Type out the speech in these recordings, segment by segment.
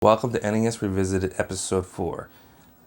Welcome to NES Revisited Episode 4.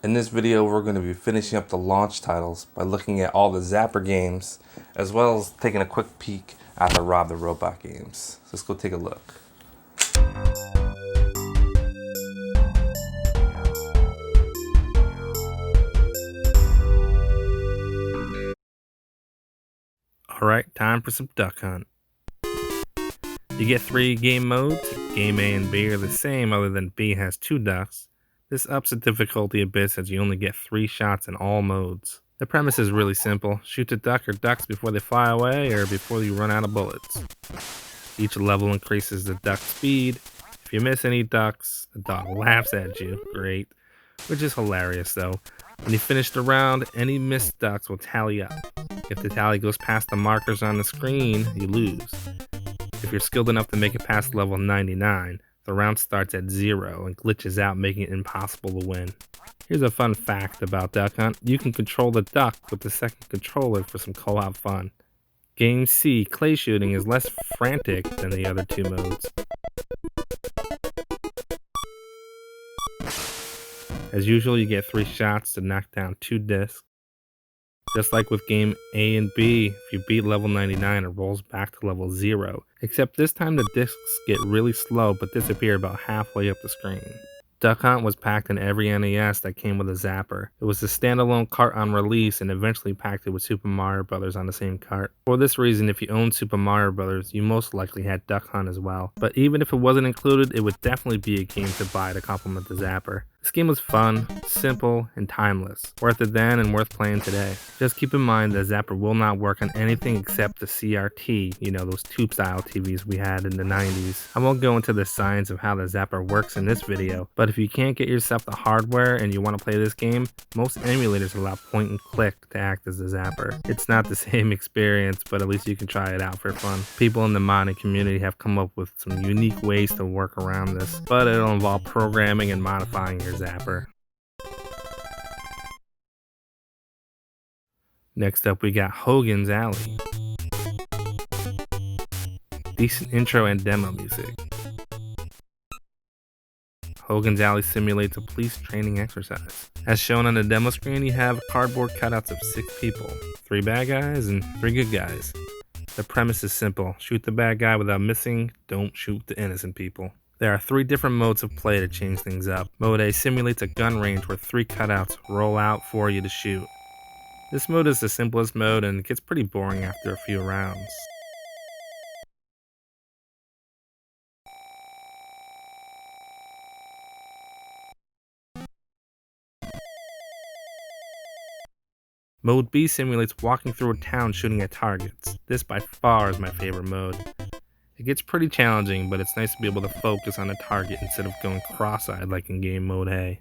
In this video, we're going to be finishing up the launch titles by looking at all the Zapper games, as well as taking a quick peek at the r.o.b the Robot games. So let's go take a look. Alright, time for some Duck Hunt. You get 3 game modes. Game A and B are the same other than B has 2 ducks. This ups the difficulty a bit since you only get 3 shots in all modes. The premise is really simple. Shoot the duck or ducks before they fly away or before you run out of bullets. Each level increases the duck speed. If you miss any ducks, the dog laughs at you. Great. Which is hilarious though. When you finish the round, any missed ducks will tally up. If the tally goes past the markers on the screen, you lose. If you're skilled enough to make it past level 99, the round starts at 0 and glitches out, making it impossible to win. Here's a fun fact about Duck Hunt. You can control the duck with the second controller for some co-op fun. Game C, clay shooting, is less frantic than the other 2 modes. As usual, you get 3 shots to knock down 2 discs. Just like with game A and B, if you beat level 99, it rolls back to level 0. Except this time the discs get really slow but disappear about halfway up the screen. Duck Hunt was packed in every NES that came with a Zapper. It was a standalone cart on release and eventually packed it with Super Mario Bros. On the same cart. For this reason, if you owned Super Mario Bros., you most likely had Duck Hunt as well. But even if it wasn't included, it would definitely be a game to buy to complement the Zapper. This game was fun, simple, and timeless. Worth it then and worth playing today. Just keep in mind that Zapper will not work on anything except the CRT, those tube-style TVs we had in the 90s. I won't go into the science of how the Zapper works in this video, but if you can't get yourself the hardware and you want to play this game, most emulators allow point and click to act as the Zapper. It's not the same experience, but at least you can try it out for fun. People in the modding community have come up with some unique ways to work around this, but it'll involve programming and modifying your Zapper. Next up we got Hogan's Alley. Decent intro and demo music. Hogan's Alley simulates a police training exercise. As shown on the demo screen, you have cardboard cutouts of 6 people, 3 bad guys and 3 good guys. The premise is simple. Shoot the bad guy without missing, don't shoot the innocent people. There are 3 different modes of play to change things up. Mode A simulates a gun range where 3 cutouts roll out for you to shoot. This mode is the simplest mode and gets pretty boring after a few rounds. Mode B simulates walking through a town shooting at targets. This by far is my favorite mode. It gets pretty challenging, but it's nice to be able to focus on a target instead of going cross-eyed like in game mode A.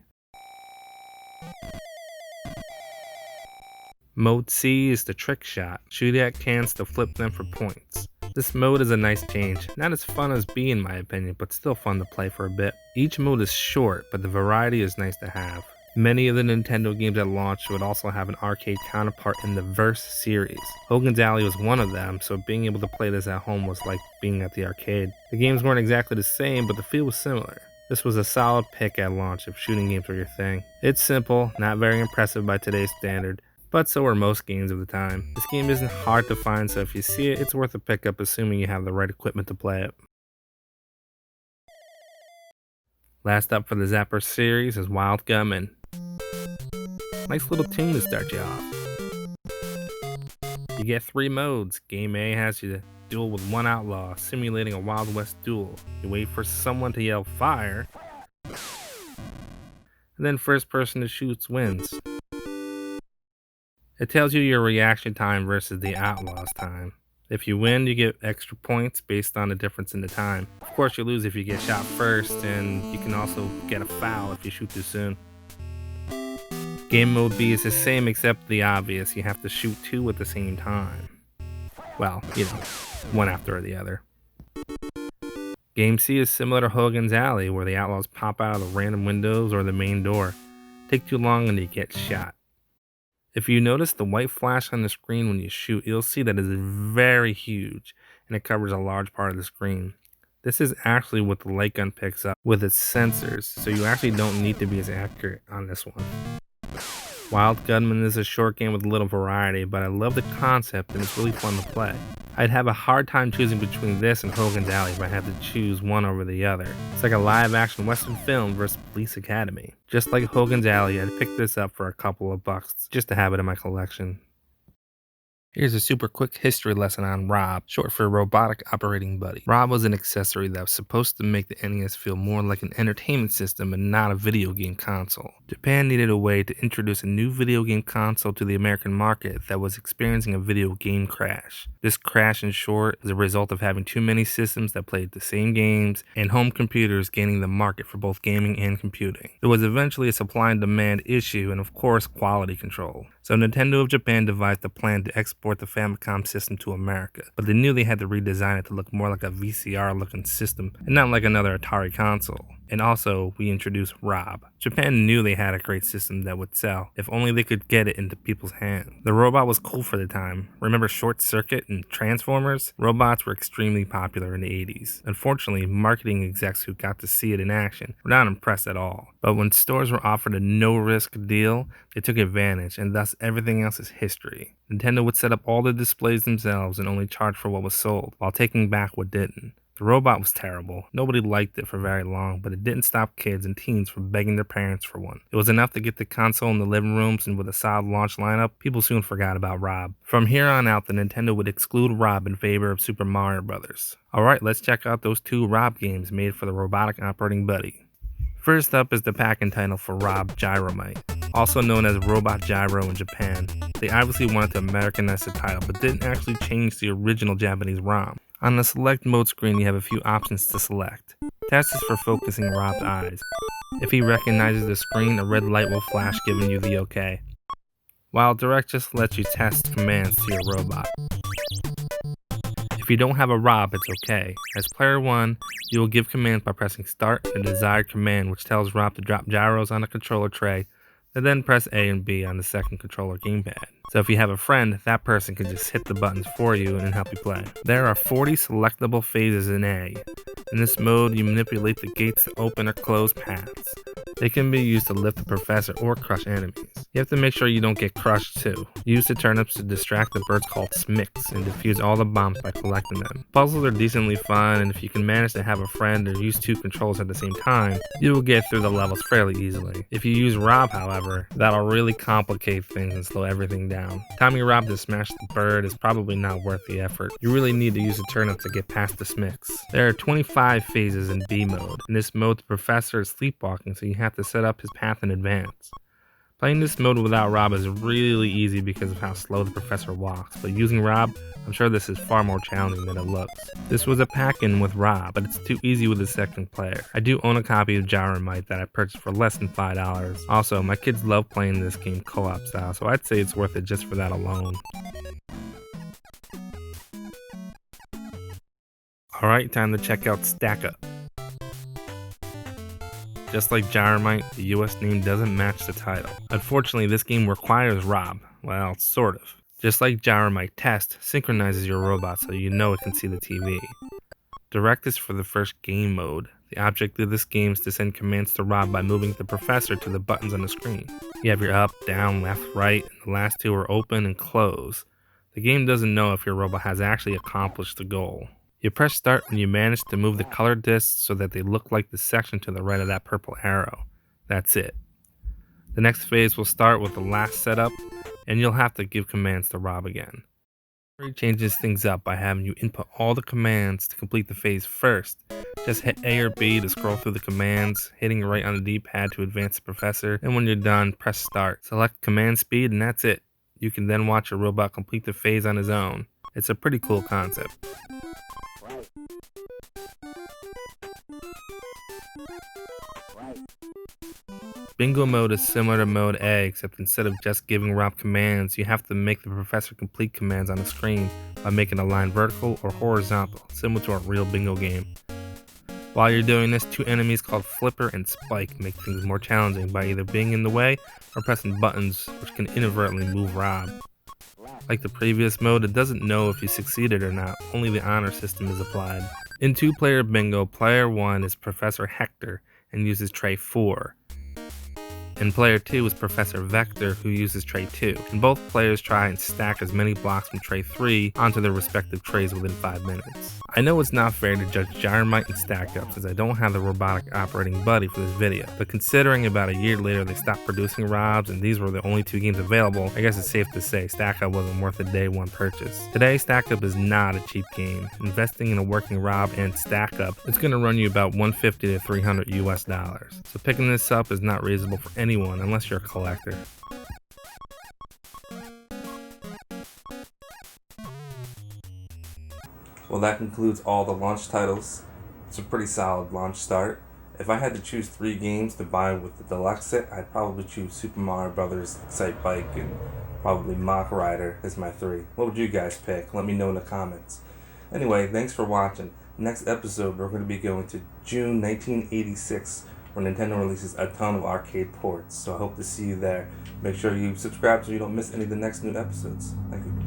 Mode C is the trick shot. Shoot at cans to flip them for points. This mode is a nice change. Not as fun as B in my opinion, but still fun to play for a bit. Each mode is short, but the variety is nice to have. Many of the Nintendo games at launch would also have an arcade counterpart in the Verse series. Hogan's Alley was one of them, so being able to play this at home was like being at the arcade. The games weren't exactly the same, but the feel was similar. This was a solid pick at launch if shooting games were your thing. It's simple, not very impressive by today's standard, but so are most games of the time. This game isn't hard to find, so if you see it, it's worth a pickup assuming you have the right equipment to play it. Last up for the Zapper series is Wild Gunman. Nice little tune to start you off. You get 3 modes. Game A has you duel with 1 outlaw, simulating a Wild West duel. You wait for someone to yell fire, and then first person to shoot wins. It tells you your reaction time versus the outlaw's time. If you win, you get extra points based on the difference in the time. Of course, you lose if you get shot first, and you can also get a foul if you shoot too soon. Game mode B is the same except the obvious. You have to shoot 2 at the same time. Well, one after the other. Game C is similar to Hogan's Alley, where the outlaws pop out of the random windows or the main door. Take too long and you get shot. If you notice the white flash on the screen when you shoot, you'll see that it is very huge and it covers a large part of the screen. This is actually what the Lightgun picks up with its sensors, so you actually don't need to be as accurate on this one. Wild Gunman is a short game with a little variety, but I love the concept and it's really fun to play. I'd have a hard time choosing between this and Hogan's Alley if I had to choose one over the other. It's like a live-action western film versus Police Academy. Just like Hogan's Alley, I'd pick this up for a couple of bucks just to have it in my collection. Here's a super quick history lesson on r.o.b, short for Robotic Operating Buddy. r.o.b was an accessory that was supposed to make the NES feel more like an entertainment system and not a video game console. Japan needed a way to introduce a new video game console to the American market that was experiencing a video game crash. This crash, in short, is a result of having too many systems that played the same games and home computers gaining the market for both gaming and computing. There was eventually a supply and demand issue and of course quality control. So Nintendo of Japan devised a plan to export the Famicom system to America, but they knew they had to redesign it to look more like a VCR looking system and not like another Atari console. And also, we introduced r.o.b. Japan knew they had a great system that would sell, if only they could get it into people's hands. The robot was cool for the time. Remember Short Circuit and Transformers? Robots were extremely popular in the 80s. Unfortunately, marketing execs who got to see it in action were not impressed at all. But when stores were offered a no-risk deal, they took advantage, and thus everything else is history. Nintendo would set up all the displays themselves and only charge for what was sold, while taking back what didn't. The robot was terrible. Nobody liked it for very long, but it didn't stop kids and teens from begging their parents for one. It was enough to get the console in the living rooms, and with a solid launch lineup, people soon forgot about r.o.b. From here on out, the Nintendo would exclude r.o.b in favor of Super Mario Bros. Alright, let's check out those two r.o.b games made for the Robotic Operating Buddy. First up is the pack-in title for r.o.b Gyromite, also known as Robot Gyro in Japan. They obviously wanted to Americanize the title, but didn't actually change the original Japanese ROM. On the select mode screen, you have a few options to select. Test is for focusing r.o.b's eyes. If he recognizes the screen, a red light will flash giving you the OK. While direct just lets you test commands to your robot. If you don't have a r.o.b, it's okay. As player 1, you will give commands by pressing start and desired command, which tells r.o.b to drop gyros on the controller tray, and then press A and B on the second controller gamepad. So if you have a friend, that person can just hit the buttons for you and help you play. There are 40 selectable phases in A. In this mode, you manipulate the gates to open or close paths. They can be used to lift the professor or crush enemies. You have to make sure you don't get crushed too. Use the turnips to distract the birds called smicks and defuse all the bombs by collecting them. Puzzles are decently fun, and if you can manage to have a friend or use two controls at the same time, you will get through the levels fairly easily. If you use r.o.b, however, that'll really complicate things and slow everything down. Timing r.o.b to smash the bird is probably not worth the effort. You really need to use the turnip to get past the smicks. There are 25 phases in B mode. In this mode, the professor is sleepwalking, so you have to set up his path in advance. Playing this mode without r.o.b is really easy because of how slow the professor walks, but using r.o.b, I'm sure this is far more challenging than it looks. This was a pack-in with r.o.b, but it's too easy with the second player. I do own a copy of Gyromite that I purchased for less than $5. Also, my kids love playing this game co-op style, so I'd say it's worth it just for that alone. Alright, time to check out Stack Up. Just like Gyromite, the US name doesn't match the title. Unfortunately, this game requires r.o.b. Well, sort of. Just like Gyromite, Test synchronizes your robot so you know it can see the TV. Direct is for the first game mode. The object of this game is to send commands to r.o.b by moving the professor to the buttons on the screen. You have your up, down, left, right, and the last two are open and close. The game doesn't know if your robot has actually accomplished the goal. You press start when you manage to move the color discs so that they look like the section to the right of that purple arrow. That's it. The next phase will start with the last setup, and you'll have to give commands to r.o.b again. It changes things up by having you input all the commands to complete the phase first. Just hit A or B to scroll through the commands, hitting right on the D-pad to advance the professor, and when you're done, press start. Select command speed, and that's it. You can then watch your robot complete the phase on his own. It's a pretty cool concept. Bingo mode is similar to mode A, except instead of just giving r.o.b commands, you have to make the professor complete commands on the screen by making a line vertical or horizontal, similar to a real bingo game. While you're doing this, two enemies called Flipper and Spike make things more challenging by either being in the way or pressing buttons which can inadvertently move r.o.b. Like the previous mode, it doesn't know if you succeeded or not, only the honor system is applied. In 2-player bingo, player 1 is Professor Hector and uses tray 4. And player 2 is Professor Vector, who uses tray 2. And both players try and stack as many blocks from tray 3 onto their respective trays within 5 minutes. I know it's not fair to judge Gyromite and Stack Up since I don't have the Robotic Operating Buddy for this video, but considering about a year later they stopped producing ROBs and these were the only 2 games available, I guess it's safe to say Stack Up wasn't worth a day 1 purchase. Today, Stack Up is not a cheap game. Investing in a working ROB and Stack Up, it's going to run you about $150 to $300 US. So picking this up is not reasonable for anyone unless you're a collector. Well, that concludes all the launch titles. It's a pretty solid launch start. If I had to choose 3 games to buy with the deluxe set, I'd probably choose Super Mario Bros. Excite Bike and probably Mach Rider as my 3. What would you guys pick? Let me know in the comments. Anyway, thanks for watching. Next episode, we're going to be going to June 1986, where Nintendo releases a ton of arcade ports. So I hope to see you there. Make sure you subscribe so you don't miss any of the next new episodes. Thank you.